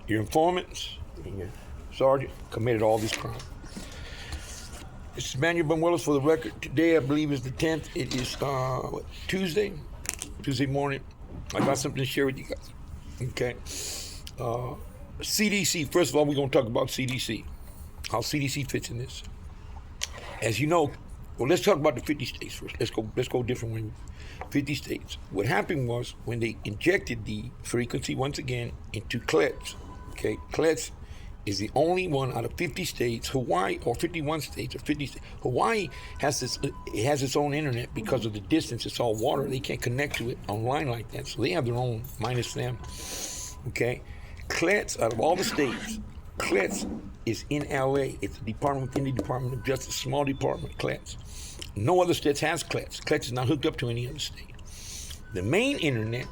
Your informants and your sergeant committed all this crime. This is Manuel Benuelos for the record. Today, I believe, is the 10th. It is Tuesday morning. I got something to share with you guys. Okay. CDC. First of all, we're going to talk about CDC. How CDC fits in this. As you know, well, let's talk about the 50 states first. Let's go different way. 50 states. What happened was when they injected the frequency once again into CLETS. Okay, CLETS is the only one out of 50 states. Hawaii, or 51 states, or 50 states. Hawaii has its own internet because of the distance. It's all water. They can't connect to it online like that. So they have their own, minus them. Okay, CLETS, out of all the states, CLETS is in LA. It's a department within the Department of Justice, small department, CLETS. No other state has CLETS. CLETS is not hooked up to any other state. The main internet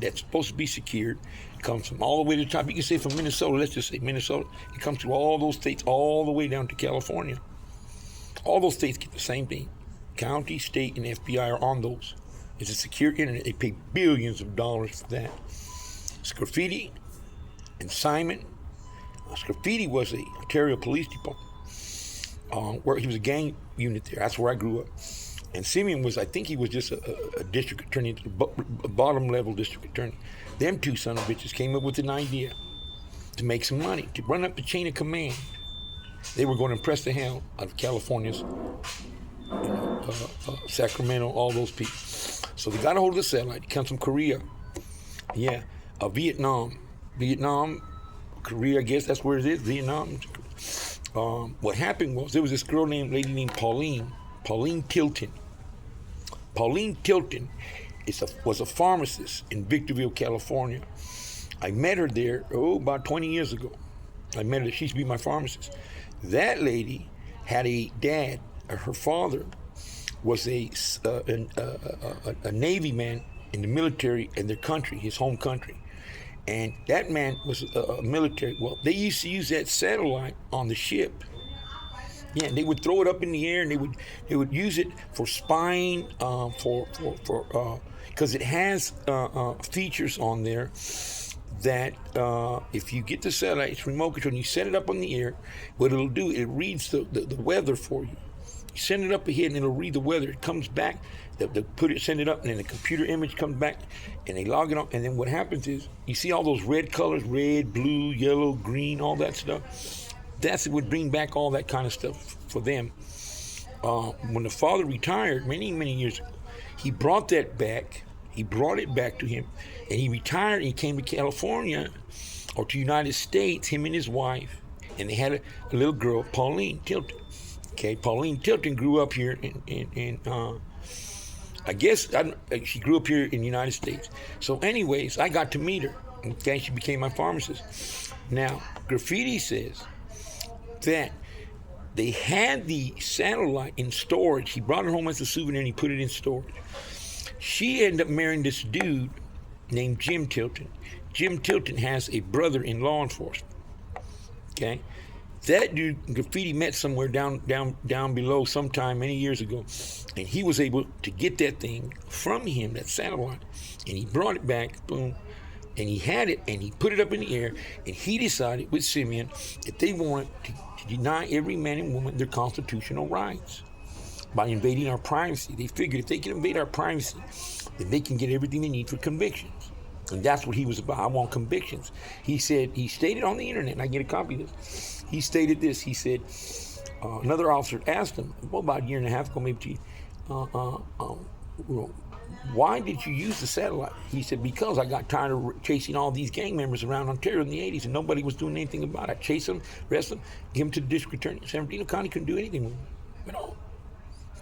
that's supposed to be secured comes from all the way to the top. You can say from Minnesota, let's just say Minnesota. It comes through all those states all the way down to California. All those states get the same thing. County, state, and FBI are on those. It's a secure internet. They pay billions of dollars for that. Scafidi and Simon. Scafidi was the Ontario Police Department, where he was a gang unit there. That's where I grew up. And Simeon was, I think he was just a district attorney, a bottom level district attorney. Them two son of bitches came up with an idea to make some money, to run up the chain of command. They were going to impress the hell out of California's, Sacramento, all those people. So they got a hold of the satellite. It comes from Korea. Yeah, Vietnam, Korea, I guess that's where it is, Vietnam. What happened was there was this lady named Pauline Tilton. Pauline Tilton was a pharmacist in Victorville, California. I met her there, about 20 years ago. I met her, she used to be my pharmacist. That lady had a dad, her father was a Navy man in the military in their country, his home country. And that man was a military. Well, they used to use that satellite on the ship. Yeah, they would throw it up in the air, and they would use it for spying, because it has features on there that if you get the satellite, it's remote control, and you set it up on the air, what it'll do, it reads the weather for you. You send it up ahead, and it'll read the weather. It comes back, send it up, and then the computer image comes back, and they log it on. And then what happens is, you see all those red colors, red, blue, yellow, green, all that stuff. It would bring back all that kind of stuff for them. When the father retired many, many years ago, he brought that back. He brought it back to him, and he retired. And he came to California, or to United States, him and his wife, and they had a little girl, Pauline Tilton. Okay, Pauline Tilton grew up here she grew up here in the United States. So anyways, I got to meet her. Okay, she became my pharmacist. Now, Graffiti says that they had the satellite in storage. He brought it home as a souvenir and he put it in storage. She ended up marrying this dude named Jim Tilton. Jim Tilton has a brother in law enforcement. Okay? That dude, Graffiti, met somewhere down below sometime many years ago, and he was able to get that thing from him, that satellite, and he brought it back, boom, and he had it, and he put it up in the air, and he decided with Simeon that they wanted to deny every man and woman their constitutional rights by invading our privacy. They figured if they can invade our privacy, then they can get everything they need for convictions. And that's what he was about. I want convictions. He stated on the internet, and I get a copy of this. He stated this. He said, another officer asked him, about a year and a half ago, maybe, why did you use the satellite? He said, because I got tired of chasing all these gang members around Ontario in the 80s, and nobody was doing anything about it. I chased them, arrest them, give them to the district attorney. San Bernardino County couldn't do anything with them.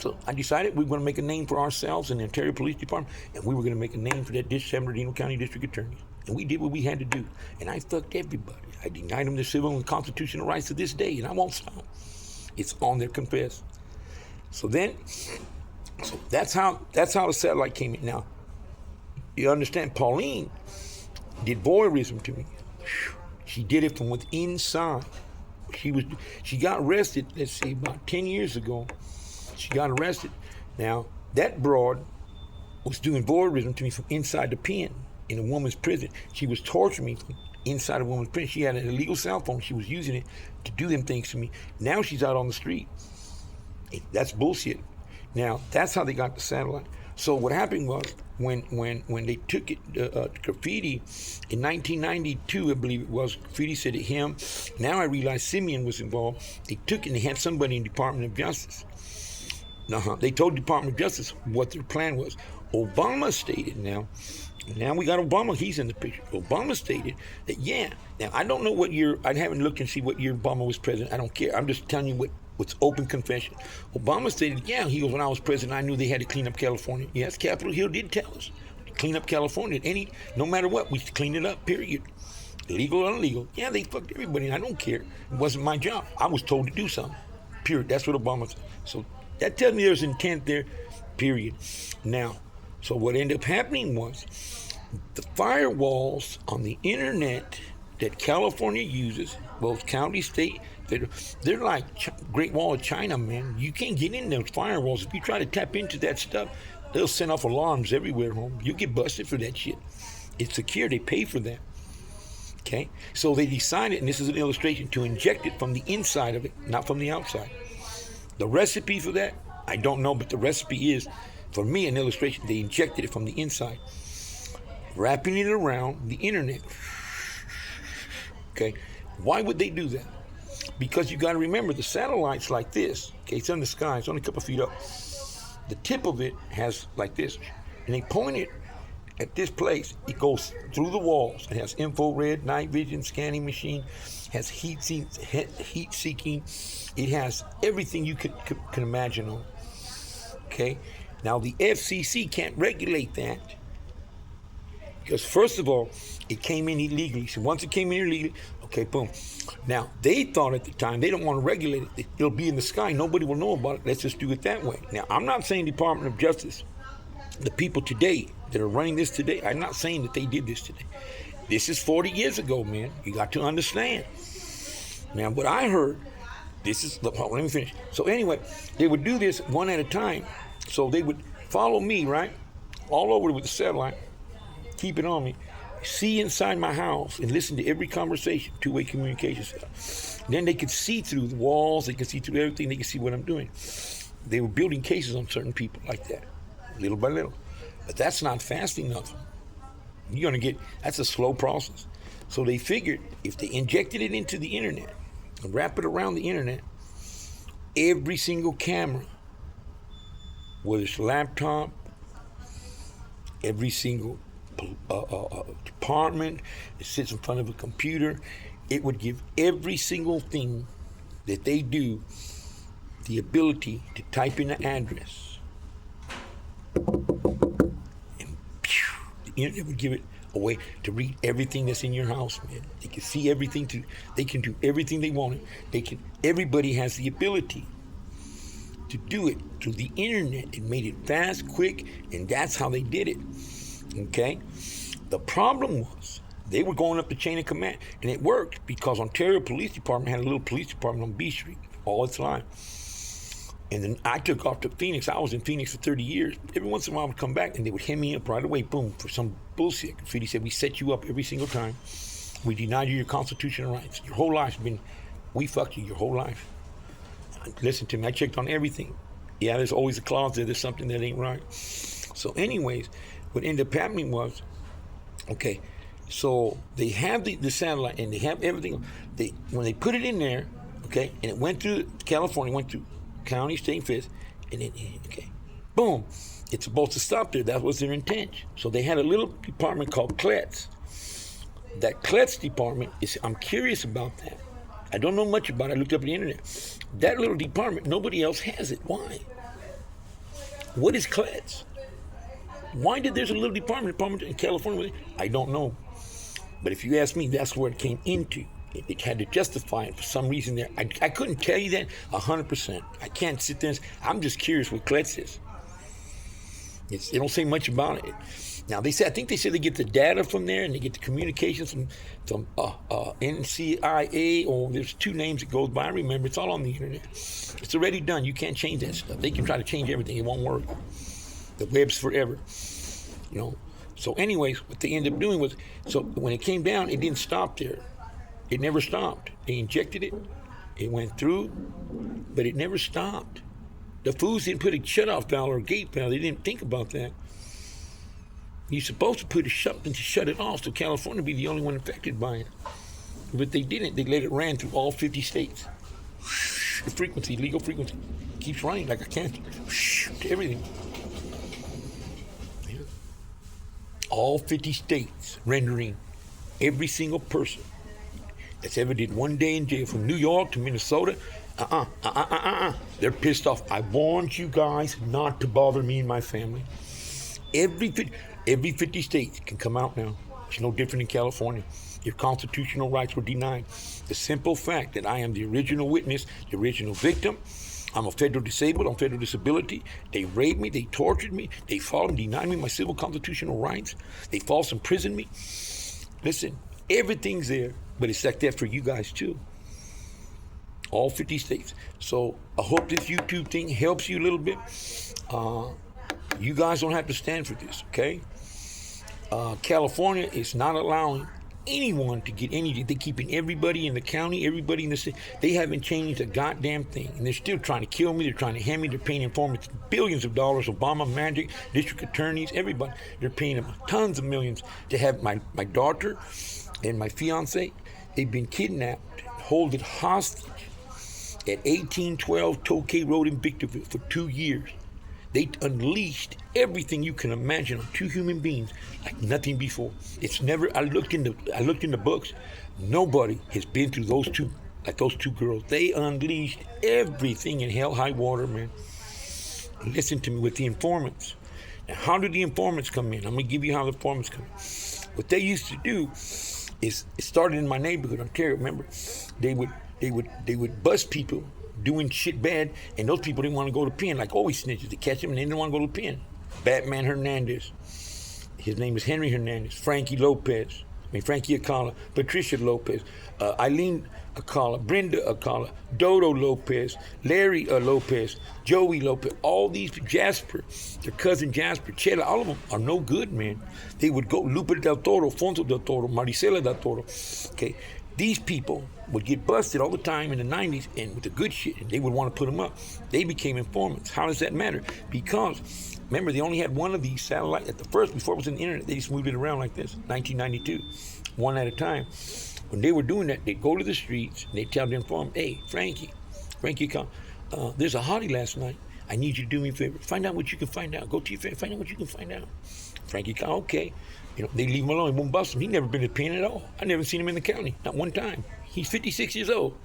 So I decided we were going to make a name for ourselves in the Ontario Police Department, and we were going to make a name for that San Bernardino County District Attorney. And we did what we had to do. And I fucked everybody. I denied them their civil and constitutional rights to this day, and I won't stop. It's on their confess. So that's how the satellite came in. Now, you understand, Pauline did voyeurism to me. She did it from within inside. She got arrested, let's see, about 10 years ago. She got arrested. Now, that broad was doing voyeurism to me from inside the pen. in a woman's prison. She was torturing me inside a woman's prison. She had an illegal cell phone. She was using it to do them things to me. Now she's out on the street. That's bullshit. Now, that's how they got the satellite. So what happened was, when they took it, Graffiti, in 1992, I believe it was, Graffiti said to him, now I realize Simeon was involved. They took it and they had somebody in the Department of Justice. They told the Department of Justice what their plan was. Obama stated now we got Obama, he's in the picture. Obama stated that, now I don't know what year, I haven't looked and see what year Obama was president. I don't care. I'm just telling you what's open confession. Obama stated, he goes, when I was president, I knew they had to clean up California. Yes, Capitol Hill did tell us. Clean up California. No matter what, we clean it up, period. Illegal or illegal. Yeah, they fucked everybody. I don't care. It wasn't my job. I was told to do something. Period. That's what Obama said. So that tells me there's intent there, period. Now, so what ended up happening was the firewalls on the internet that California uses, both county, state, they're like Great Wall of China, man. You can't get in those firewalls. If you try to tap into that stuff, they'll send off alarms everywhere, home. You get busted for that shit. It's secure. They pay for that. Okay? So they decided, and this is an illustration, to inject it from the inside of it, not from the outside. The recipe for that, I don't know, but the recipe is, for me, an illustration. They injected it from the inside, wrapping it around the internet. Okay? Why would they do that? Because you got to remember, the satellite's like this. Okay, it's in the sky. It's only a couple feet up. The tip of it has like this, and they point it at this place. It goes through the walls. It has infrared, night vision, scanning machine, has heat seeking. It has everything you can imagine on. Okay, now the FCC can't regulate that because, first of all, it came in illegally. So once it came in illegally, okay, boom. Now, they thought at the time, they don't want to regulate it. It'll be in the sky. Nobody will know about it. Let's just do it that way. Now, I'm not saying Department of Justice, the people today that are running this today, I'm not saying that they did this today. This is 40 years ago, man. You got to understand. Now, what I heard, let me finish. So anyway, they would do this one at a time. So they would follow me, right, all over with the satellite, keep it on me, see inside my house and listen to every conversation, two-way communication stuff. Then they could see through the walls, they could see through everything, they could see what I'm doing. They were building cases on certain people like that, little by little. But that's not fast enough. That's a slow process. So they figured if they injected it into the internet and wrap it around the internet, every single camera, whether it's laptop, every single department that sits in front of a computer, it would give every single thing that they do the ability to type in an address. And the internet would give it a way to read everything that's in your house, man. They can see everything, they can do everything they want. Everybody has the ability to do it through the internet. It made it fast, quick, and that's how they did it. Okay? The problem was they were going up the chain of command, and it worked because Ontario Police Department had a little police department on B Street all its life. And then I took off to Phoenix. I was in Phoenix for 30 years. Every once in a while I would come back and they would hem me up right away, boom, for some bullshit. Graffiti said, we set you up every single time. We denied you your constitutional rights. Your whole life's been, we fucked you your whole life. Listen to me, I checked on everything. Yeah, there's always a clause there, there's something that ain't right. So anyways, what ended up happening was, okay, so they have the satellite and they have everything. When they put it in there, okay, and it went through California, went through county, state, and feds, and then, okay, boom, it's supposed to stop there. That was their intent. So they had a little department called CLETS. That CLETS department I'm curious about that. I don't know much about it. I looked up on the internet. That little department, nobody else has it. Why? What is CLETS? Why did there's a little department in California? I don't know. But if you ask me, that's where it came into. It had to justify it for some reason there. I couldn't tell you that 100%. I can't sit there and I'm just curious what CLETS is. They don't say much about it. Now, I think they said they get the data from there and they get the communications from NCIA, or there's two names it goes by. I remember, it's all on the internet. It's already done. You can't change that stuff. They can try to change everything. It won't work. The web's forever. So anyways, what they ended up doing was, so when it came down, it didn't stop there. It never stopped. They injected it. It went through, but it never stopped. The foods didn't put a shut-off valve or a gate valve. They didn't think about that. You're supposed to put something to shut it off, so California would be the only one affected by it. But they didn't. They let it ran through all 50 states. The frequency, legal frequency, keeps running like a cancer. To everything. All 50 states rendering every single person that's ever did one day in jail, from New York to Minnesota, they're pissed off. I warned you guys not to bother me and my family. Every 50 states can come out now. It's no different in California. Your constitutional rights were denied. The simple fact that I am the original witness, the original victim. I'm a federal disabled, on federal disability. They raped me, they tortured me, they followed and denied me my civil constitutional rights. They false imprisoned me. Listen, everything's there, but it's like that for you guys too. All 50 states. So I hope this YouTube thing helps you a little bit. You guys don't have to stand for this, okay? California is not allowing anyone to get anything. They're keeping everybody in the county, everybody in the city. They haven't changed a goddamn thing. And they're still trying to kill me. They're trying to hand me. They're paying informants billions of dollars. Obama, Magic, district attorneys, everybody. They're paying them tons of millions to have my daughter and my fiance. They've been kidnapped, holding hostage at 1812 Tokay Road in Victorville for 2 years. They unleashed everything you can imagine on two human beings like nothing before. It's never. I looked in the books. Nobody has been through those two, like those two girls. They unleashed everything in hell, high water, man. Listen to me with the informants. Now, how do the informants come in? I'm gonna give you how the informants come in. What they used to do is, it started in my neighborhood, Ontario. Remember, they would bust people doing shit bad, and those people didn't want to go to pen, like always snitches. They catch them and they didn't want to go to pen. Batman Hernandez, his name is Henry Hernandez, Frankie Acala, Patricia Lopez, Eileen Acala, Brenda Acala, Dodo Lopez, Larry Lopez, Joey Lopez, all these, Jasper, their cousin Jasper, Chela, all of them are no good, man. They would go, Lupe del Toro, Fonso del Toro, Maricela del Toro, okay? These people would get busted all the time in the 90s, and with the good shit, and they would want to put them up. They became informants. How does that matter? Because, remember, they only had one of these satellites at the first, before it was in the internet. They just moved it around like this, 1992, one at a time. When they were doing that, they'd go to the streets, and they'd tell the informant, hey, Frankie, come. There's a hottie last night. I need you to do me a favor. Find out what you can find out. Go to your family, find out what you can find out. Frankie, okay. You know, they leave him alone. He won't bust him. He never been to pen at all. I never seen him in the county, not one time. He's 56 years old.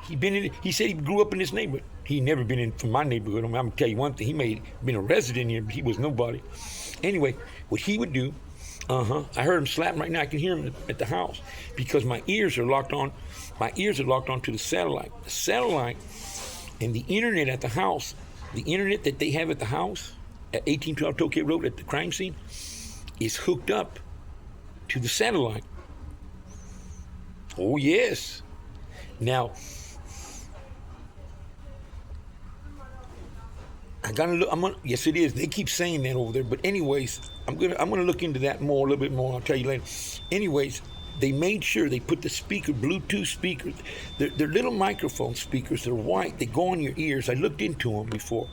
He said he grew up in this neighborhood. He never been in from my neighborhood. I'm gonna tell you one thing. He may have been a resident here, but he was nobody. Anyway, what he would do, I heard him slapping right now. I can hear him at the house because my ears are locked on. My ears are locked onto the satellite. The satellite and the internet at the house, the internet that they have at the house, at 1812 Tokay Road at the crime scene, is hooked up to the satellite. Oh yes. Now, I gotta look. Yes, it is. They keep saying that over there. But anyways, I'm gonna look into that more, a little bit more. I'll tell you later. Anyways, they made sure they put the speaker, Bluetooth speakers. They're little microphone speakers. They're white. They go on your ears. I looked into them before.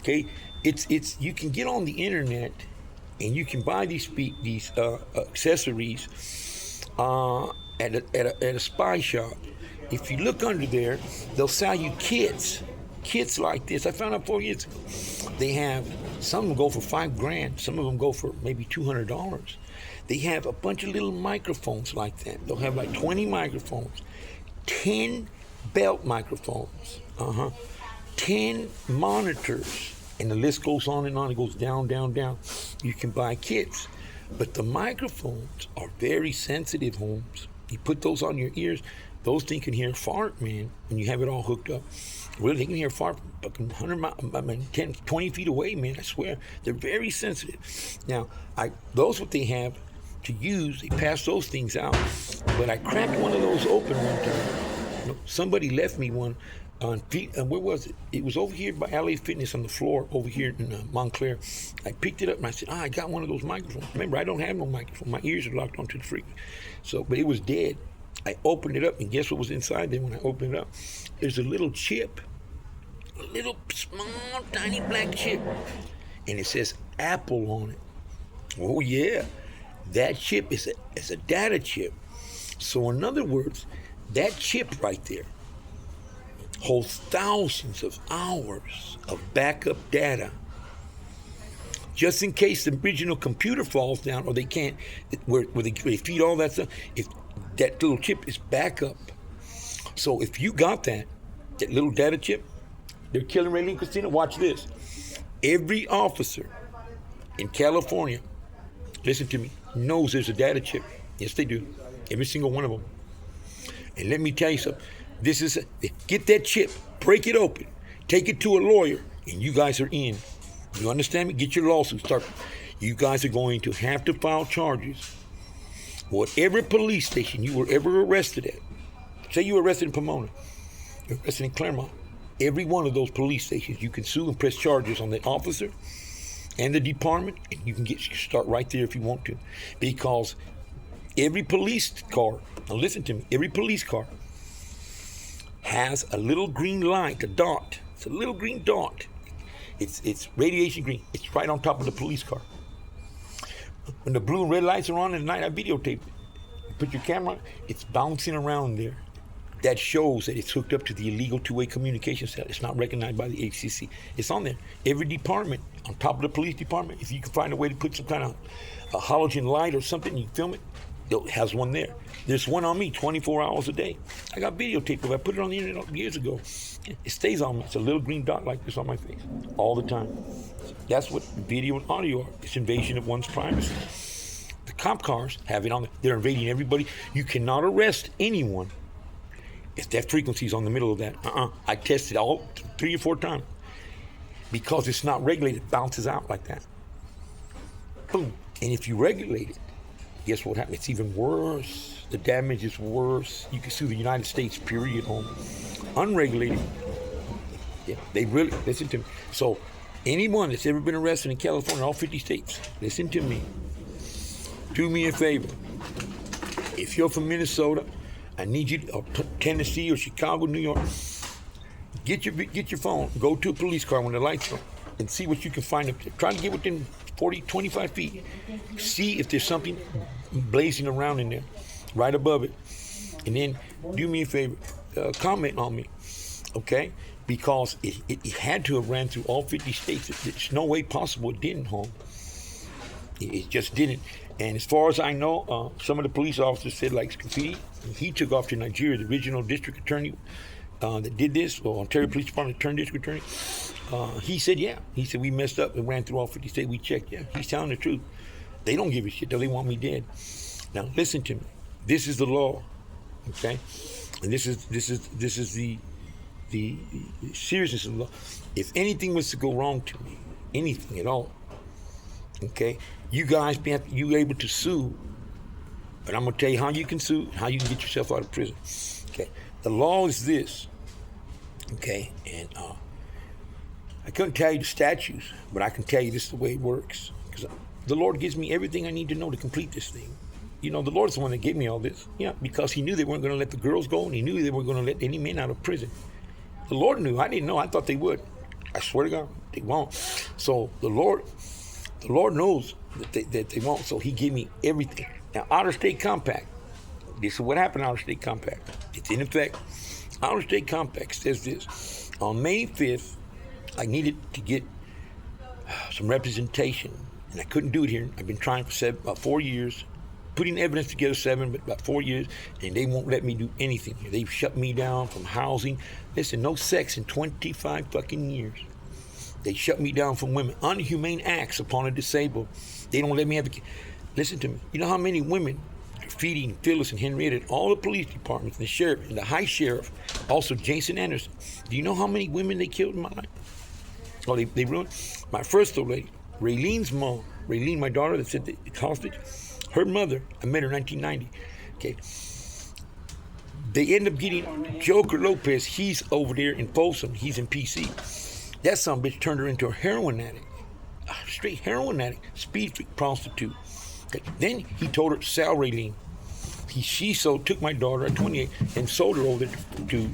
Okay. It's you can get on the internet and you can buy these accessories at a spy shop. If you look under there, they'll sell you kits like this. I found out 4 years ago. They have, some of them go for $5,000. Some of them go for maybe $200. They have a bunch of little microphones like that. They'll have like 20 microphones, 10 belt microphones, 10 monitors. And the list goes on and on. It goes down, down, down. You can buy kits. But the microphones are very sensitive, Holmes. You put those on your ears, those things can hear fart, man, when you have it all hooked up. Really, they can hear fart fucking 100 miles, 10, 20 feet away, man, I swear. They're very sensitive. Now, those what they have to use, they pass those things out. But I cracked one of those open one time. Somebody left me one on feet. Where was it? It was over here by LA Fitness on the floor over here in Montclair. I picked it up and I said, I got one of those microphones. Remember, I don't have no microphone. My ears are locked onto the frequency. So, but it was dead. I opened it up and guess what was inside there when I opened it up? There's a little chip, a little small, tiny black chip, and it says Apple on it. Oh yeah, that chip is a data chip. So in other words, that chip right there holds thousands of hours of backup data. Just in case the original computer falls down or they can't, where they feed all that stuff, if that little chip is backup. So if you got that little data chip, they're killing Raylene Christina. Watch this. Every officer in California, listen to me, knows there's a data chip. Yes, they do. Every single one of them. And let me tell you something. Get that chip, break it open, take it to a lawyer, and you guys are in. You understand me? Get your lawsuit started. You guys are going to have to file charges. Whatever police station you were ever arrested at, say you were arrested in Pomona, you're arrested in Claremont, every one of those police stations, you can sue and press charges on the officer and the department, and you can start right there if you want to. Because every police car, now listen to me, every police car has a little green light, a dot. It's a little green dot. It's radiation green. It's right on top of the police car. When the blue and red lights are on at night, I videotape it. You put your camera on, it's bouncing around there. That shows that it's hooked up to the illegal two-way communication cell. It's not recognized by the HCC. It's on there. Every department, on top of the police department, if you can find a way to put some kind of a halogen light or something, you film it, it has one there. There's one on me 24 hours a day. I got videotape of it. I put it on the internet years ago. It stays on me. It's a little green dot like this on my face all the time. That's what video and audio are. It's invasion of one's privacy. The cop cars have it on there. They're invading everybody. You cannot arrest anyone if that frequency is on the middle of that. I tested all 3 or 4 times. Because it's not regulated, it bounces out like that. Boom. And if you regulate it, guess what happens? It's even worse. The damage is worse. You can sue the United States, period, home. Unregulated. Yeah, they really, listen to me. So, anyone that's ever been arrested in California, all 50 states, listen to me. Do me a favor. If you're from Minnesota, I need you, or Tennessee or Chicago, New York, get your phone, go to a police car when the lights are on, and see what you can find up there. Try to get within 40, 25 feet. See if there's something blazing around in there, right above it. And then do me a favor, comment on me, okay? Because it had to have ran through all 50 states. There's no way possible it didn't, home. It just didn't. And as far as I know, some of the police officers said, like Scafidi, he took off to Nigeria, the original district attorney that did this, or Ontario Police Department turned district attorney. He said, yeah. He said, we messed up and ran through all 50 states. We checked, yeah. He's telling the truth. They don't give a shit, though. They want me dead. Now, listen to me. This is the law, okay? And this is the seriousness of the law. If anything was to go wrong to me, anything at all, okay, you guys you're able to sue, but I'm going to tell you how you can sue, how you can get yourself out of prison. Okay, the law is this, okay, and I couldn't tell you the statutes, but I can tell you this is the way it works, because the Lord gives me everything I need to know to complete this thing. You know, the Lord's the one that gave me all this, yeah, because he knew they weren't going to let the girls go, and he knew they weren't going to let any men out of prison. The Lord knew. I didn't know. I thought they would. I swear to God, they won't. So the Lord knows that they won't. So he gave me everything. Now, Outer State Compact. This is what happened. Outer State Compact. It's in effect. Outer State Compact says this: on May 5th, I needed to get some representation, and I couldn't do it here. I've been trying for about 4 years, putting evidence together 7, but about 4 years, and they won't let me do anything here. They've shut me down from housing. Listen, no sex in 25 fucking years. They shut me down from women. Unhumane acts upon a disabled. They don't let me have a kid. Listen to me. You know how many women, Graffiti and Phyllis and Henrietta, and all the police departments, and the sheriff, and the high sheriff, also Jason Anderson. Do you know how many women they killed in my life? Oh, they ruined. My first old lady, Raylene's mom, Raylene, my daughter that said it's hostage, her mother, I met her in 1990. Okay. They end up getting Joker Lopez. He's over there in Folsom. He's in PC. That son of a bitch turned her into a heroin addict. A straight heroin addict. Speed freak prostitute. Okay. Then he told her Sal Raylene. She took my daughter at 28 and sold her over to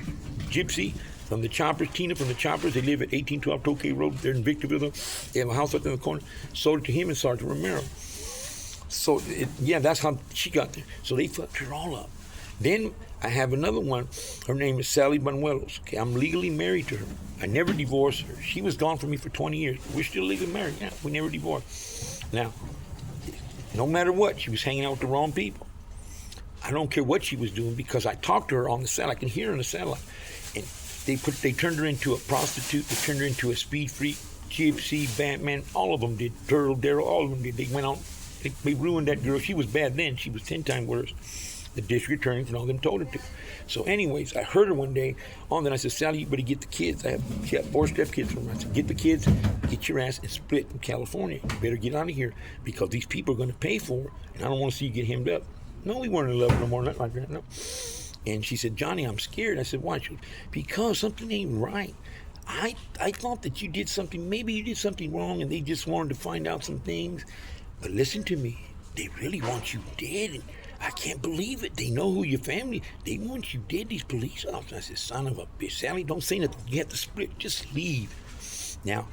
Gypsy from the Choppers, Tina from the Choppers. They live at 1812 Tokay Road. They're in Victorville. They have a house up in the corner. Sold it to him and Sergeant Romero. So, that's how she got there. So they fucked her all up. Then I have another one. Her name is Sally Banuelos. Okay, I'm legally married to her. I never divorced her. She was gone from me for 20 years. We're still legally married. Yeah, we never divorced. Now, no matter what, she was hanging out with the wrong people. I don't care what she was doing because I talked to her on the satellite. I can hear her on the satellite. And they turned her into a prostitute. They turned her into a speed freak, gypsy, Batman. All of them did. Turtle, Daryl, all of them did. They went on. They ruined that girl. She was bad then. She was 10 times worse. The district attorneys and all them told her to. So anyways, I heard her one day on that. I said, Sally, you better get the kids. She had 4 step-kids from her. I said, get the kids, get your ass and split in California. You better get out of here because these people are going to pay for her, and I don't want to see you get hemmed up. No, we weren't in love no more, nothing like that, no. And she said, Johnny, I'm scared. I said, why? She goes, because something ain't right. I thought that you did something, maybe you did something wrong and they just wanted to find out some things. But listen to me, they really want you dead. And I can't believe it. They know who your family, they want you dead, these police officers. I said, son of a bitch, Sally, don't say nothing. You have to split, just leave. Now,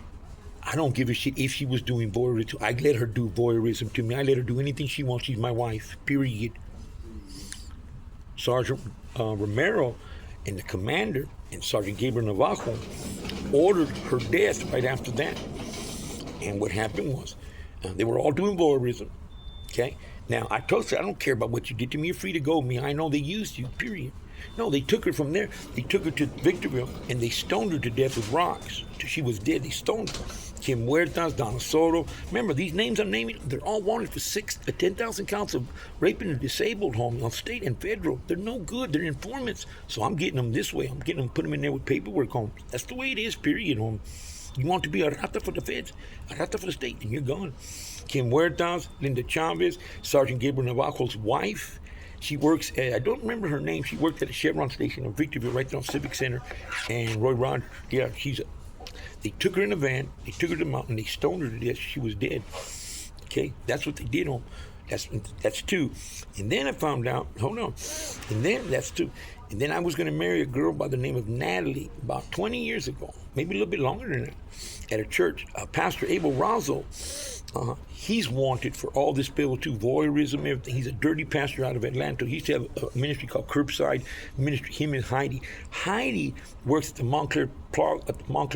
I don't give a shit if she was doing voyeurism. I let her do voyeurism to me. I let her do anything she wants. She's my wife, period. Sergeant Romero and the commander and Sergeant Gabriel Navajo ordered her death right after that. And what happened was, they were all doing voyeurism, okay? Now, I told her, I don't care about what you did to me. You're free to go. I know they used you, period. No, they took her from there. They took her to Victorville, and they stoned her to death with rocks. Till she was dead. They stoned her. Kim Huertas, Donna Soto. Remember, these names I'm naming, they're all wanted for 10,000 counts of raping a disabled home on state and federal. They're no good. They're informants. So I'm getting them this way. I'm getting them, putting them in there with paperwork home. That's the way it is, period, home. You want to be a rata for the feds, a rata for the state, and you're gone. Kim Huertas, Linda Chavez, Sergeant Gabriel Navajo's wife. She works at, I don't remember her name, she worked at a Chevron station in Victorville, right there on Civic Center. And Roy Rogers, they took her in a van, they took her to the mountain, they stoned her to death, she was dead. Okay, that's what they did on. That's 2. And then I found out, hold on, and then that's 2. And then I was going to marry a girl by the name of Natalie about 20 years ago, maybe a little bit longer than that, at a church. Pastor Abel Razzo, he's wanted for all this bill too, voyeurism, everything. He's a dirty pastor out of Atlanta. He used to have a ministry called Curbside Ministry, him and Heidi. Heidi works at the Montclair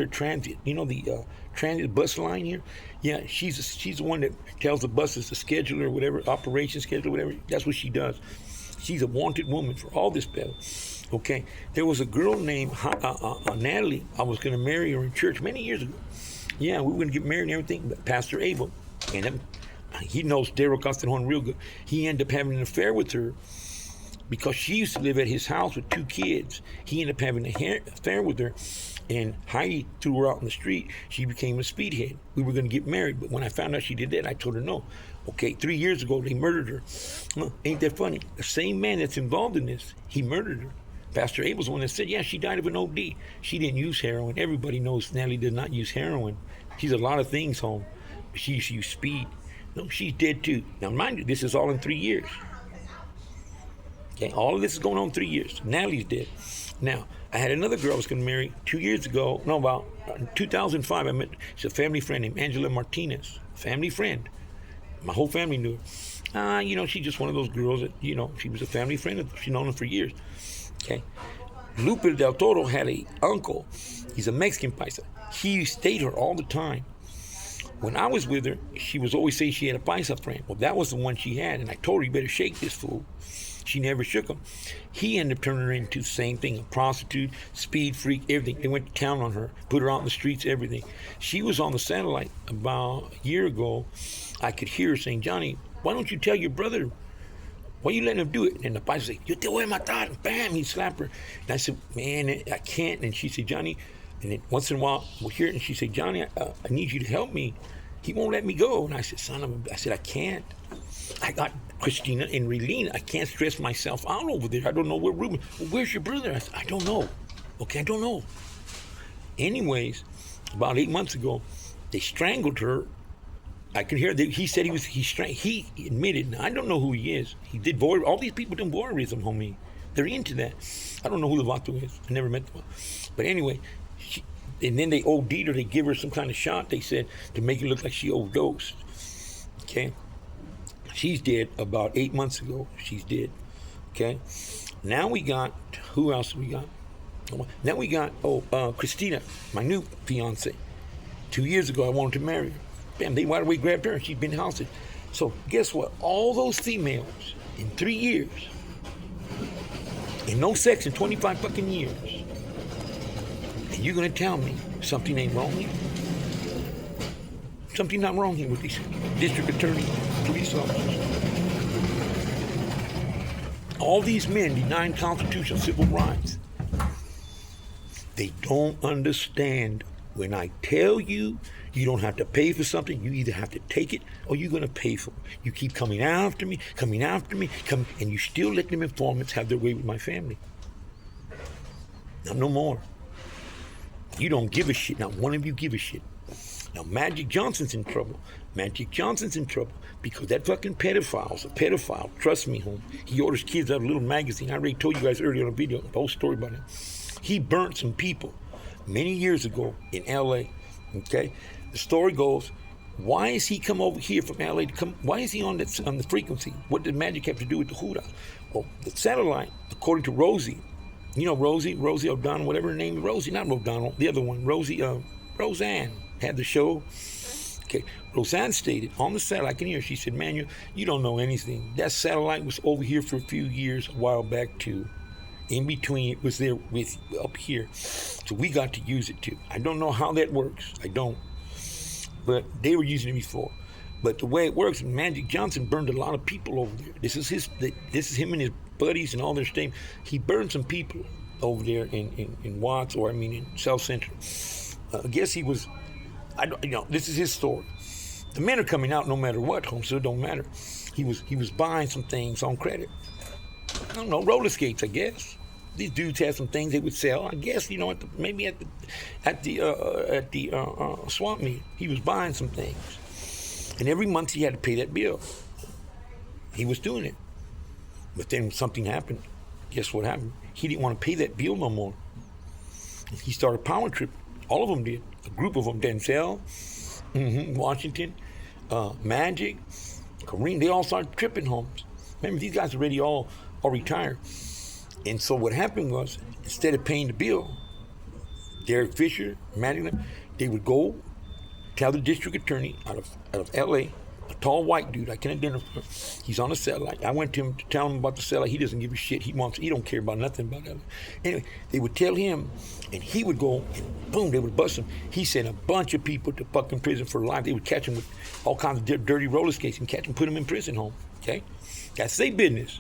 Transit. You know the transit bus line here? Yeah, she's the one that tells the buses the schedule or whatever, operation schedule, whatever. That's what she does. She's a wanted woman for all this bill. Okay, there was a girl named Natalie. I was going to marry her in church many years ago. Yeah, we were going to get married and everything, but Pastor Abel, and he knows Daryl Castellon real good. He ended up having an affair with her because she used to live at his house with 2 kids. He ended up having an affair with her, and Heidi threw her out in the street. She became a speedhead. We were going to get married, but when I found out she did that, I told her no. Okay, 3 years ago, they murdered her. Ain't that funny? The same man that's involved in this, he murdered her. Pastor Abel's the one that said, yeah, she died of an OD. She didn't use heroin. Everybody knows Natalie did not use heroin. She's a lot of things, home. She used to use speed. No, she's dead too. Now, mind you, this is all in 3 years. Okay, all of this is going on 3 years. Natalie's dead. Now, I had another girl I was going to marry 2 years ago. No, about 2005. I met, she's a family friend named Angela Martinez. Family friend. My whole family knew her. She's just one of those girls that, she was a family friend. She's known her for years. Okay. Lupe Del Toro had a uncle. He's a Mexican paisa. He stayed her all the time. When I was with her, she was always saying she had a paisa friend. Well, that was the one she had, and I told her, you better shake this fool. She never shook him. He ended up turning her into the same thing, a prostitute, speed freak, everything. They went to town on her, put her out in the streets, everything. She was on the satellite about a year ago. I could hear her saying, Johnny, why don't you tell your brother, why you letting him do it? And the paisa said, yo te voy a matar. Bam, he'd slap her. And I said, man, I can't. And she said, Johnny, and then once in a while we'll hear it, and she said, Johnny, I need you to help me. He won't let me go. And I said, I can't. Christina and Relina. I can't stress myself out over there. I don't know where Ruben. Well, where's your brother? I said, I don't know. Okay, I don't know. Anyways, about 8 months ago, they strangled her. I can hear that he said he admitted. Now, I don't know who he is. He did all these people do voyeurism, homie. They're into that. I don't know who the Vato is. I never met them. But anyway, and then they OD'd her. They give her some kind of shot. They said to make it look like she overdosed. Okay, she's dead. About 8 months ago, she's dead. Okay, now we got who else we got? Now we got Christina, my new fiance. 2 years ago, I wanted to marry her. Bam, they right away grabbed her and she's been housed. So guess what? All those females in 3 years, and no sex in 25 fucking years, and you're gonna tell me something ain't wrong here? Something not wrong here with these district attorneys, police officers. All these men denying constitutional civil rights. They don't understand. When I tell you, you don't have to pay for something, you either have to take it or you're going to pay for it. You keep coming after me, and you still let them informants have their way with my family. Now, no more. You don't give a shit. Not one of you give a shit. Now, Magic Johnson's in trouble. Magic Johnson's in trouble because that fucking pedophile's a pedophile. Trust me, home. He orders kids out of a little magazine. I already told you guys earlier on a video, the whole story about him. He burnt some people many years ago in L.A., okay? The story goes, why is he come over here from L.A. to come? Why is he on the frequency? What did Magic have to do with the Huda? Well, the satellite, according to Rosie, you know Rosie O'Donnell, whatever her name is, Rosie, not O'Donnell, the other one, Roseanne had the show. Okay, Roseanne stated on the satellite, I can hear, she said, man, you don't know anything. That satellite was over here for a few years, a while back too. In between, it was there with up here. So we got to use it too. I don't know how that works. I don't. But they were using it before. But the way it works, Magic Johnson burned a lot of people over there. This is him and his buddies and all their stuff. He burned some people over there in Watts, or in South Central. I guess he was, this is his story. The men are coming out no matter what, home, so it don't matter. He was buying some things on credit. I don't know, roller skates, I guess. These dudes had some things they would sell. I guess, maybe at the swamp meet, he was buying some things, and every month he had to pay that bill. He was doing it, but then something happened. Guess what happened? He didn't want to pay that bill no more. He started power tripping. All of them did. A group of them, Denzel, Washington, Magic, Kareem. They all started tripping, homes. Remember, these guys already all retired. And so what happened was, instead of paying the bill, Derek Fisher, Madigan, they would go tell the district attorney out of L.A., a tall white dude, I can identify, he's on a satellite. I went to him to tell him about the satellite. He doesn't give a shit. He don't care about nothing about that. Anyway, they would tell him, and he would go, and boom, they would bust him. He sent a bunch of people to fucking prison for life. They would catch him with all kinds of dirty roller skates and catch him, put him in prison home, okay? That's their business.